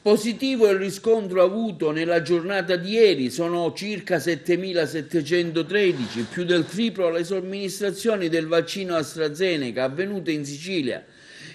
Positivo il riscontro avuto nella giornata di ieri, sono circa 7.713, più del triplo le somministrazioni del vaccino AstraZeneca avvenute in Sicilia.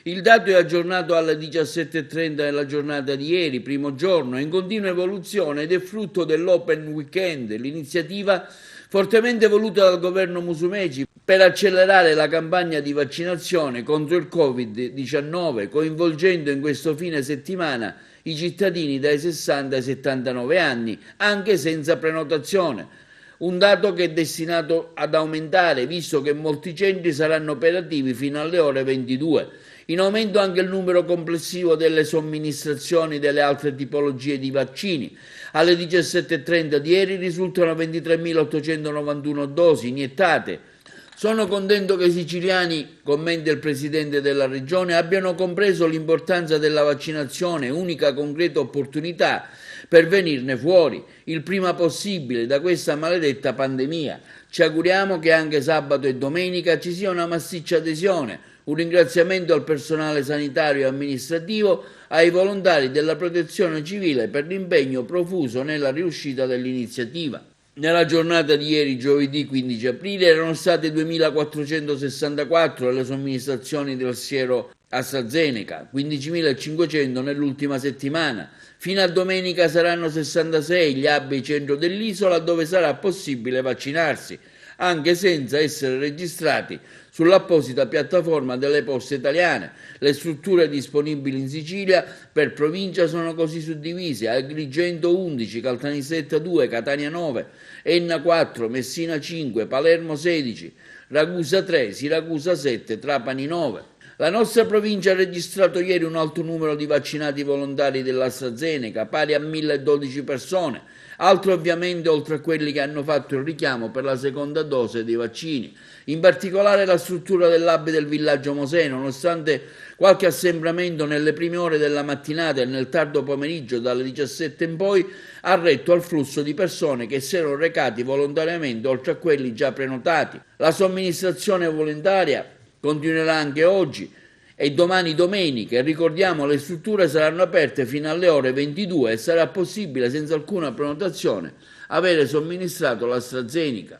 Il dato è aggiornato alle 17.30 della giornata di ieri, primo giorno, in continua evoluzione ed è frutto dell'Open Weekend, l'iniziativa fortemente voluta dal governo Musumeci per accelerare la campagna di vaccinazione contro il Covid-19, coinvolgendo in questo fine settimana i cittadini dai 60 ai 79 anni, anche senza prenotazione. Un dato che è destinato ad aumentare, visto che molti centri saranno operativi fino alle ore 22. In aumento anche il numero complessivo delle somministrazioni delle altre tipologie di vaccini. Alle 17.30 di ieri risultano 23.891 dosi iniettate. Sono contento che i siciliani, commenta il presidente della regione, abbiano compreso l'importanza della vaccinazione, unica concreta opportunità per venirne fuori il prima possibile da questa maledetta pandemia. Ci auguriamo che anche sabato e domenica ci sia una massiccia adesione. Un ringraziamento al personale sanitario e amministrativo, ai volontari della protezione civile per l'impegno profuso nella riuscita dell'iniziativa. Nella giornata di ieri, giovedì 15 aprile, erano state 2.464 le somministrazioni del siero AstraZeneca, 15.500 nell'ultima settimana. Fino a domenica saranno 66 gli hub e centro dell'isola dove sarà possibile vaccinarsi, anche senza essere registrati sull'apposita piattaforma delle Poste Italiane. Le strutture disponibili in Sicilia per provincia sono così suddivise: Agrigento 11, Caltanissetta 2, Catania 9, Enna 4, Messina 5, Palermo 16, Ragusa 3, Siracusa 7, Trapani 9. La nostra provincia ha registrato ieri un alto numero di vaccinati volontari dell'AstraZeneca, pari a 1.012 persone, altri ovviamente oltre a quelli che hanno fatto il richiamo per la seconda dose dei vaccini. In particolare la struttura dell'hub del villaggio Mosè, nonostante qualche assembramento nelle prime ore della mattinata e nel tardo pomeriggio dalle 17 in poi, ha retto al flusso di persone che si erano recati volontariamente oltre a quelli già prenotati. La somministrazione volontaria continuerà anche oggi e domani domenica, e ricordiamo le strutture saranno aperte fino alle ore 22 e sarà possibile senza alcuna prenotazione avere somministrato l'AstraZeneca.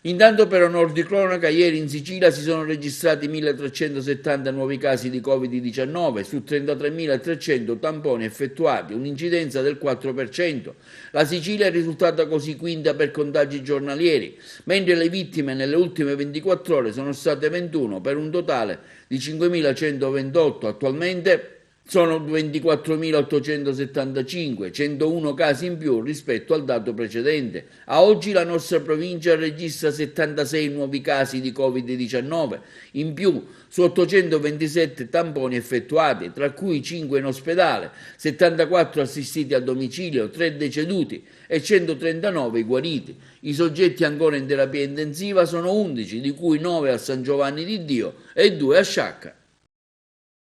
Intanto, per onor di cronaca, ieri in Sicilia si sono registrati 1.370 nuovi casi di Covid-19 su 33.300 tamponi effettuati, un'incidenza del 4%. La Sicilia è risultata così quinta per contagi giornalieri, mentre le vittime nelle ultime 24 ore sono state 21 per un totale di 5.128. Attualmente sono 24.875, 101 casi in più rispetto al dato precedente. A oggi la nostra provincia registra 76 nuovi casi di Covid-19, in più su 827 tamponi effettuati, tra cui 5 in ospedale, 74 assistiti a domicilio, 3 deceduti e 139 guariti. I soggetti ancora in terapia intensiva sono 11, di cui 9 a San Giovanni di Dio e 2 a Sciacca.